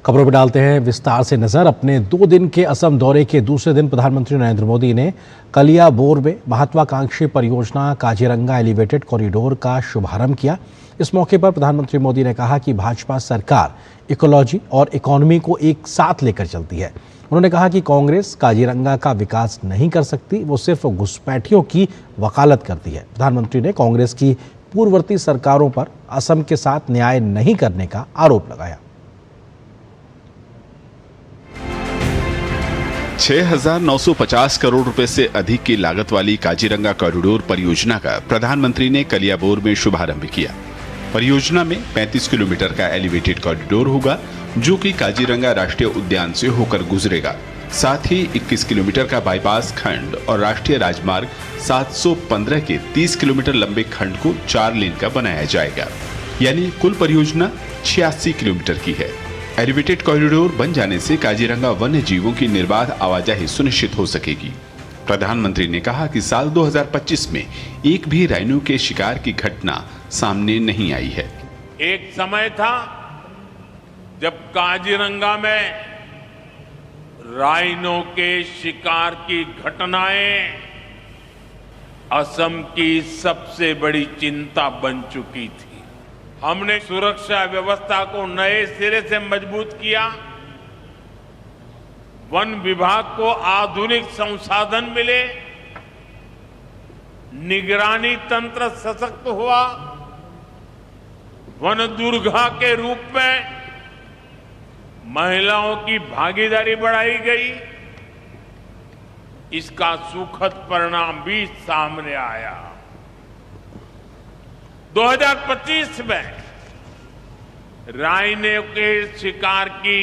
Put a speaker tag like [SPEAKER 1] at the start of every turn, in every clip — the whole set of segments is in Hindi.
[SPEAKER 1] खबरों पर डालते हैं विस्तार से नजर। अपने 2 दिन के असम दौरे के दूसरे दिन प्रधानमंत्री नरेंद्र मोदी ने कलियाबोर में महत्वाकांक्षी परियोजना काजीरंगा एलिवेटेड कॉरिडोर का शुभारंभ किया। इस मौके पर प्रधानमंत्री मोदी ने कहा कि भाजपा सरकार इकोलॉजी और इकोनॉमी को एक साथ लेकर चलती है। उन्होंने कहा कि कांग्रेस काजीरंगा का विकास नहीं कर सकती, वो सिर्फ घुसपैठियों की वकालत करती है। प्रधानमंत्री ने कांग्रेस की पूर्ववर्ती सरकारों पर असम के साथ न्याय नहीं करने का आरोप लगाया।
[SPEAKER 2] 6,950 करोड़ रुपए से अधिक की लागत वाली काजीरंगा कॉरिडोर परियोजना का प्रधानमंत्री ने कलियाबोर में शुभारंभ किया। परियोजना में 35 किलोमीटर का एलिवेटेड कॉरिडोर होगा, जो कि काजीरंगा राष्ट्रीय उद्यान से होकर गुजरेगा। साथ ही 21 किलोमीटर का बाईपास खंड और राष्ट्रीय राजमार्ग 715 के 30 किलोमीटर लंबे खंड को 4 लेन का बनाया जाएगा। यानी कुल परियोजना 86 किलोमीटर की है। एलिवेटेड कॉरिडोर बन जाने से काजीरंगा वन्य जीवों की निर्बाध आवाजाही सुनिश्चित हो सकेगी। प्रधानमंत्री ने कहा कि साल 2025 में एक भी राइनो के शिकार की घटना सामने नहीं आई है।
[SPEAKER 3] एक समय था जब काजीरंगा में राइनो के शिकार की घटनाएं असम की सबसे बड़ी चिंता बन चुकी थी। हमने सुरक्षा व्यवस्था को नए सिरे से मजबूत किया, वन विभाग को आधुनिक संसाधन मिले, निगरानी तंत्र सशक्त हुआ, वन दुर्गा के रूप में महिलाओं की भागीदारी बढ़ाई गई। इसका सुखद परिणाम भी सामने आया। 2025 में राइनो के शिकार की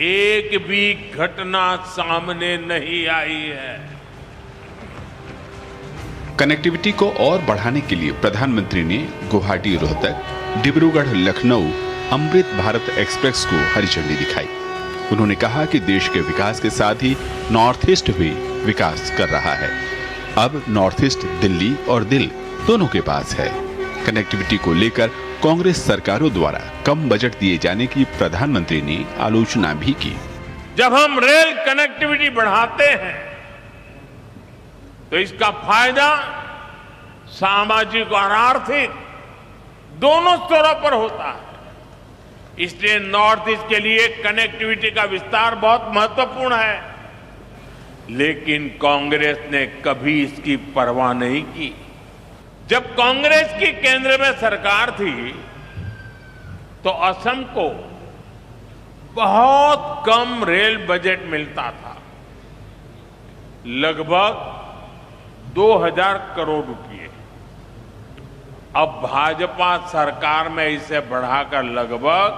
[SPEAKER 3] एक भी घटना सामने नहीं आई है।
[SPEAKER 2] कनेक्टिविटी को और बढ़ाने के लिए प्रधानमंत्री ने गुवाहाटी रोहतक डिब्रूगढ़ लखनऊ अमृत भारत एक्सप्रेस को हरी झंडी दिखाई। उन्होंने कहा कि देश के विकास के साथ ही नॉर्थ ईस्ट भी विकास कर रहा है। अब नॉर्थ ईस्ट दिल्ली और दिल दोनों के पास है। कनेक्टिविटी को लेकर कांग्रेस सरकारों द्वारा कम बजट दिए जाने की प्रधानमंत्री ने आलोचना भी की।
[SPEAKER 3] जब हम रेल कनेक्टिविटी बढ़ाते हैं तो इसका फायदा सामाजिक और आर्थिक दोनों स्तरों पर होता है। इसलिए नॉर्थ ईस्ट के लिए कनेक्टिविटी का विस्तार बहुत महत्वपूर्ण है। लेकिन कांग्रेस ने कभी इसकी परवाह नहीं की। जब कांग्रेस की केंद्र में सरकार थी तो असम को बहुत कम रेल बजट मिलता था, लगभग 2000 करोड़ रुपए। अब भाजपा सरकार में इसे बढ़ाकर लगभग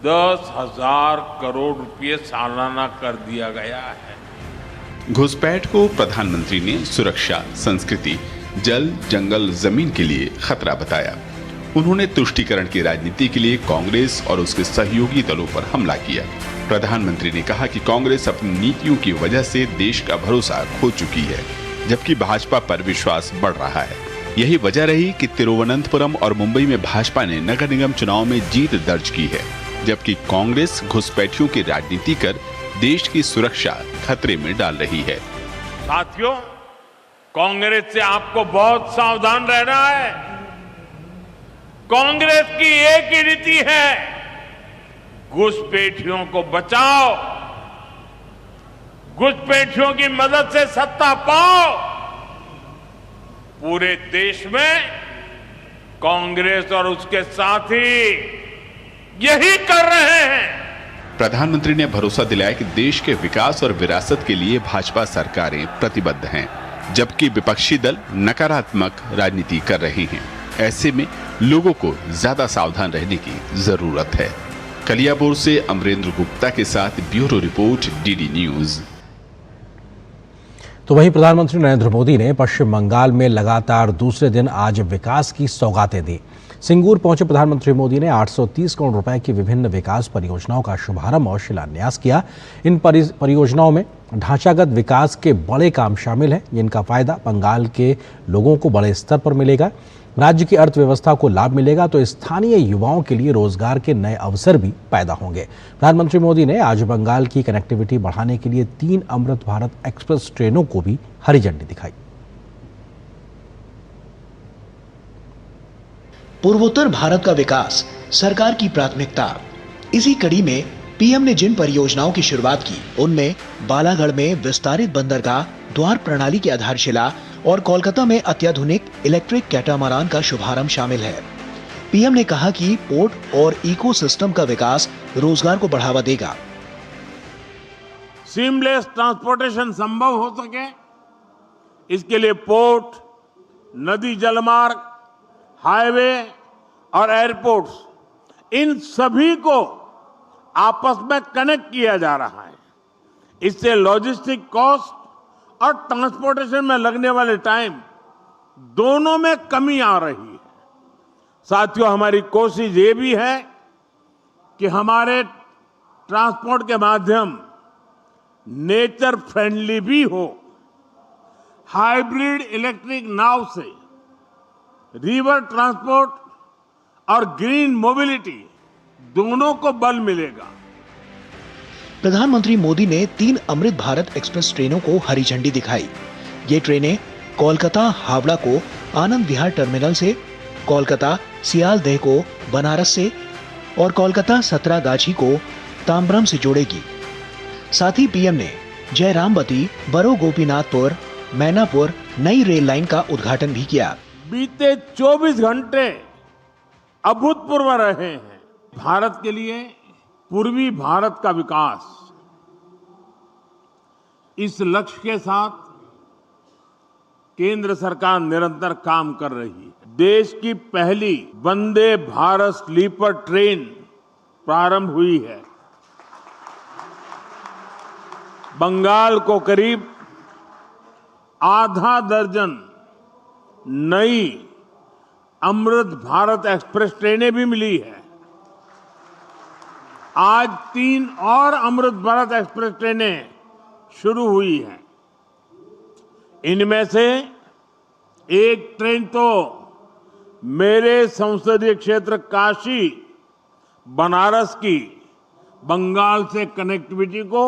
[SPEAKER 3] 10,000 करोड़ रुपए सालाना कर दिया गया है।
[SPEAKER 2] घुसपैठ को प्रधानमंत्री ने सुरक्षा, संस्कृति, जल, जंगल, जमीन के लिए खतरा बताया। उन्होंने तुष्टीकरण की राजनीति के लिए कांग्रेस और उसके सहयोगी दलों पर हमला किया। प्रधानमंत्री ने कहा कि कांग्रेस अपनी नीतियों की वजह से देश का भरोसा खो चुकी है, जबकि भाजपा पर विश्वास बढ़ रहा है। यही वजह रही कि तिरुवनंतपुरम और मुंबई में भाजपा ने नगर निगम चुनाव में जीत दर्ज की है, जबकि कांग्रेस घुसपैठियों की राजनीति कर देश की सुरक्षा खतरे में डाल रही है।
[SPEAKER 3] साथियों, कांग्रेस से आपको बहुत सावधान रहना है। कांग्रेस की एक ही नीति है, घुसपैठियों को बचाओ, घुसपैठियों की मदद से सत्ता पाओ। पूरे देश में कांग्रेस और उसके साथी यही कर रहे हैं।
[SPEAKER 2] प्रधानमंत्री ने भरोसा दिलाया कि देश के विकास और विरासत के लिए भाजपा सरकारें प्रतिबद्ध हैं, जबकि विपक्षी दल नकारात्मक राजनीति कर रहे हैं। ऐसे में लोगों को ज्यादा सावधान रहने की जरूरत है। कलियाबोर से अमरेंद्र गुप्ता के साथ ब्यूरो रिपोर्ट, डीडी न्यूज।
[SPEAKER 1] तो वहीं प्रधानमंत्री नरेंद्र मोदी ने पश्चिम बंगाल में लगातार दूसरे दिन आज विकास की सौगातें दी। सिंगूर पहुंचे प्रधानमंत्री मोदी ने 830 करोड़ रुपए की विभिन्न विकास परियोजनाओं का शुभारंभ और शिलान्यास किया। इन परियोजनाओं में ढांचागत विकास के बड़े काम शामिल हैं, जिनका फायदा बंगाल के लोगों को बड़े स्तर पर मिलेगा। राज्य की अर्थव्यवस्था को लाभ मिलेगा तो स्थानीय युवाओं के लिए रोजगार के नए अवसर भी पैदा होंगे। प्रधानमंत्री मोदी ने आज बंगाल की कनेक्टिविटी बढ़ाने के लिए 3 अमृत भारत एक्सप्रेस ट्रेनों को भी हरी झंडी दिखाई।
[SPEAKER 4] पूर्वोत्तर भारत का विकास सरकार की प्राथमिकता। इसी कड़ी में पीएम ने जिन परियोजनाओं की शुरुआत की उनमें बालागढ़ में विस्तारित बंदरगाह द्वार प्रणाली की आधारशिला और कोलकाता में अत्याधुनिक इलेक्ट्रिक कैटामरान का शुभारंभ शामिल है। पीएम ने कहा कि पोर्ट और इकोसिस्टम का विकास रोजगार को बढ़ावा देगा।
[SPEAKER 3] सीमलेस ट्रांसपोर्टेशन संभव हो सके, इसके लिए पोर्ट, नदी जलमार्ग, हाईवे और एयरपोर्ट्स, इन सभी को आपस में कनेक्ट किया जा रहा है। इससे लॉजिस्टिक कॉस्ट और ट्रांसपोर्टेशन में लगने वाले टाइम दोनों में कमी आ रही है। साथियों, हमारी कोशिश ये भी है कि हमारे ट्रांसपोर्ट के माध्यम नेचर फ्रेंडली भी हो। हाइब्रिड इलेक्ट्रिक नाव से रिवर ट्रांसपोर्ट और ग्रीन मोबिलिटी दोनों को बल मिलेगा।
[SPEAKER 4] प्रधानमंत्री मोदी ने 3 अमृत भारत एक्सप्रेस ट्रेनों को हरी झंडी दिखाई। ये ट्रेनें कोलकाता हावड़ा को आनंद विहार टर्मिनल से, कोलकाता सियालदेह को बनारस से और कोलकाता सतरागाछी को ताम्बरम से जोड़ेगी। साथ ही पीएम ने जयरामबती, बरो गोपीनाथपुर, मैनापुर नई रेल लाइन का उद्घाटन भी किया।
[SPEAKER 3] बीते 24 घंटे अभूतपूर्व रहे हैं। भारत के लिए पूर्वी भारत का विकास, इस लक्ष्य के साथ केंद्र सरकार निरंतर काम कर रही है। देश की पहली वंदे भारत स्लीपर ट्रेन प्रारंभ हुई है। बंगाल को करीब आधा दर्जन नई अमृत भारत एक्सप्रेस ट्रेनें भी मिली है। आज 3 और अमृत भारत एक्सप्रेस ट्रेनें शुरू हुई हैं। इनमें से एक ट्रेन तो मेरे संसदीय क्षेत्र काशी बनारस की बंगाल से कनेक्टिविटी को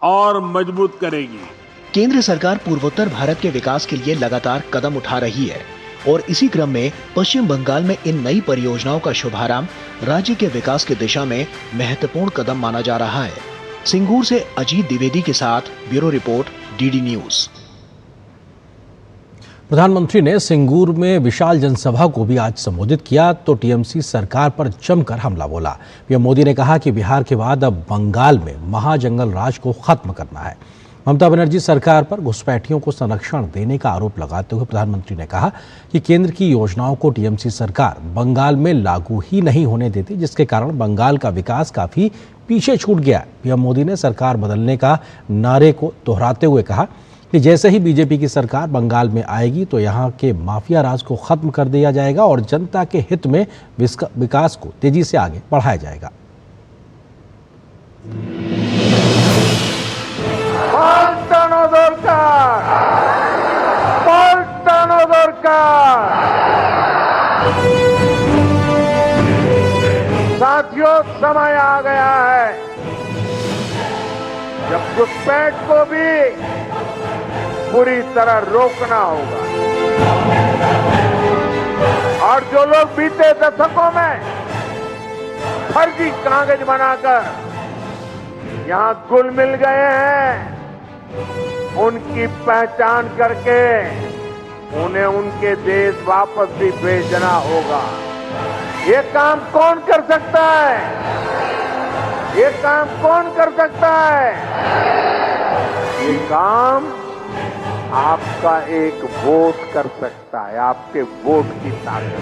[SPEAKER 3] और मजबूत करेगी।
[SPEAKER 4] केंद्र सरकार पूर्वोत्तर भारत के विकास के लिए लगातार कदम उठा रही है और इसी क्रम में पश्चिम बंगाल में इन नई परियोजनाओं का शुभारंभ राज्य के विकास की दिशा में महत्वपूर्ण कदम माना जा रहा है। सिंगूर से अजीत द्विवेदी के साथ ब्यूरो रिपोर्ट, डीडी न्यूज।
[SPEAKER 1] प्रधानमंत्री ने सिंगूर में विशाल जनसभा को भी आज संबोधित किया तो टीएमसी सरकार पर जमकर हमला बोला। पीएम मोदी ने कहा कि बिहार के बाद अब बंगाल में महाजंगल राज को खत्म करना है। ममता बनर्जी सरकार पर घुसपैठियों को संरक्षण देने का आरोप लगाते हुए प्रधानमंत्री ने कहा कि केंद्र की योजनाओं को टीएमसी सरकार बंगाल में लागू ही नहीं होने देती, जिसके कारण बंगाल का विकास काफी पीछे छूट गया। पीएम मोदी ने सरकार बदलने का नारे को दोहराते हुए कहा कि जैसे ही बीजेपी की सरकार बंगाल में आएगी तो यहाँ के माफिया राज को खत्म कर दिया जाएगा और जनता के हित में विकास को तेजी से आगे बढ़ाया जाएगा।
[SPEAKER 3] साथियों, समय आ गया है जब घुसपैठ को भी पूरी तरह रोकना होगा और जो लोग बीते दशकों में फर्जी कागज बनाकर यहां घुल मिल गए हैं, उनकी पहचान करके उन्हें उनके देश वापस भी भेजना होगा। ये काम कौन कर सकता है? ये काम कौन कर सकता है? ये काम आपका एक वोट कर सकता है, आपके वोट की ताकत।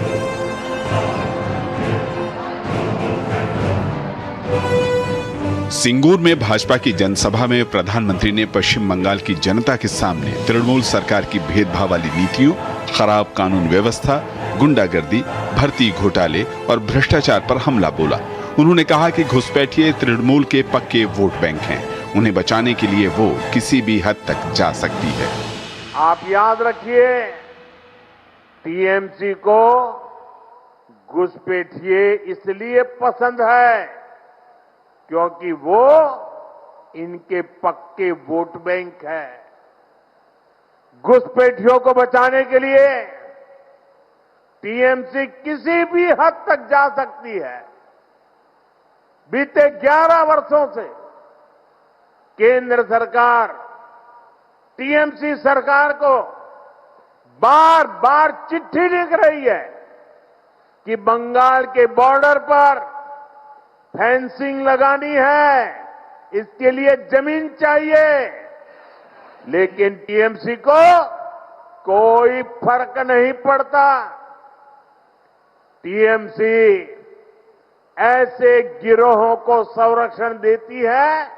[SPEAKER 2] सिंगूर में भाजपा की जनसभा में प्रधानमंत्री ने पश्चिम बंगाल की जनता के सामने तृणमूल सरकार की भेदभाव वाली नीतियों, खराब कानून व्यवस्था, गुंडागर्दी, भर्ती घोटाले और भ्रष्टाचार पर हमला बोला। उन्होंने कहा कि घुसपैठिए तृणमूल के पक्के वोट बैंक हैं, उन्हें बचाने के लिए वो किसी भी हद तक जा सकती है।
[SPEAKER 3] आप याद रखिए, टीएमसी को घुसपैठिए इसलिए पसंद है क्योंकि वो इनके पक्के वोट बैंक है। घुसपैठियों को बचाने के लिए टीएमसी किसी भी हद तक जा सकती है। बीते 11 वर्षों से केंद्र सरकार टीएमसी सरकार को बार बार चिट्ठी लिख रही है कि बंगाल के बॉर्डर पर फेंसिंग लगानी है, इसके लिए जमीन चाहिए, लेकिन टीएमसी को कोई फर्क नहीं पड़ता। टीएमसी ऐसे गिरोहों को संरक्षण देती है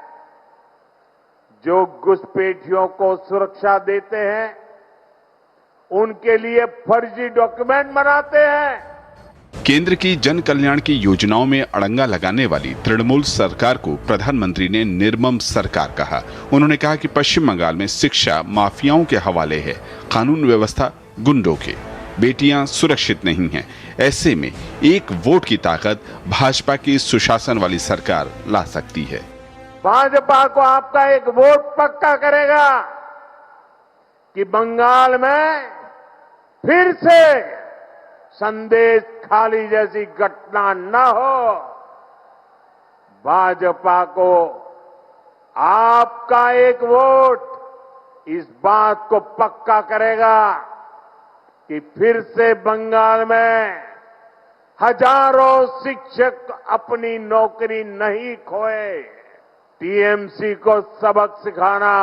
[SPEAKER 3] जो घुसपैठियों को सुरक्षा देते हैं, उनके लिए फर्जी डॉक्यूमेंट बनाते हैं।
[SPEAKER 2] केंद्र की जन कल्याण की योजनाओं में अड़ंगा लगाने वाली तृणमूल सरकार को प्रधानमंत्री ने निर्मम सरकार कहा। उन्होंने कहा कि पश्चिम बंगाल में शिक्षा माफियाओं के हवाले है, कानून व्यवस्था गुंडों के, बेटियां सुरक्षित नहीं हैं। ऐसे में एक वोट की ताकत भाजपा की सुशासन वाली सरकार ला सकती है।
[SPEAKER 3] भाजपा को आपका एक वोट पक्का करेगा कि बंगाल में फिर से संदेश खाली जैसी घटना न हो। भाजपा को आपका एक वोट इस बात को पक्का करेगा कि फिर से बंगाल में हजारों शिक्षक अपनी नौकरी नहीं खोए। टीएमसी को सबक सिखाना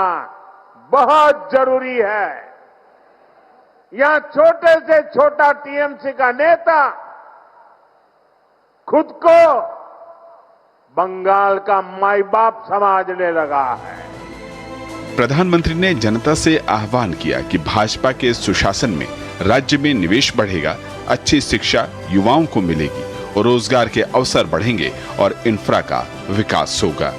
[SPEAKER 3] बहुत जरूरी है। यहां छोटे से छोटा टीएमसी का नेता खुद को बंगाल का माई बाप समझने लगा है।
[SPEAKER 2] प्रधानमंत्री ने जनता से आह्वान किया कि भाजपा के सुशासन में राज्य में निवेश बढ़ेगा, अच्छी शिक्षा युवाओं को मिलेगी और रोजगार के अवसर बढ़ेंगे और इंफ्रा का विकास होगा।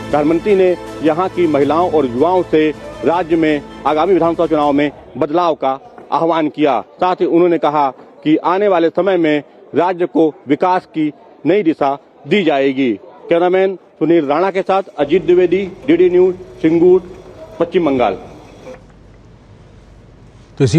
[SPEAKER 5] प्रधानमंत्री ने यहां की महिलाओं और युवाओं से राज्य में आगामी विधानसभा चुनाव में बदलाव का आह्वान किया। साथ ही उन्होंने कहा कि आने वाले समय में राज्य को विकास की नई दिशा दी जाएगी। कैमरामैन सुनील राणा के साथ अजीत द्विवेदी, डीडी न्यूज, सिंगूर, पश्चिम बंगाल।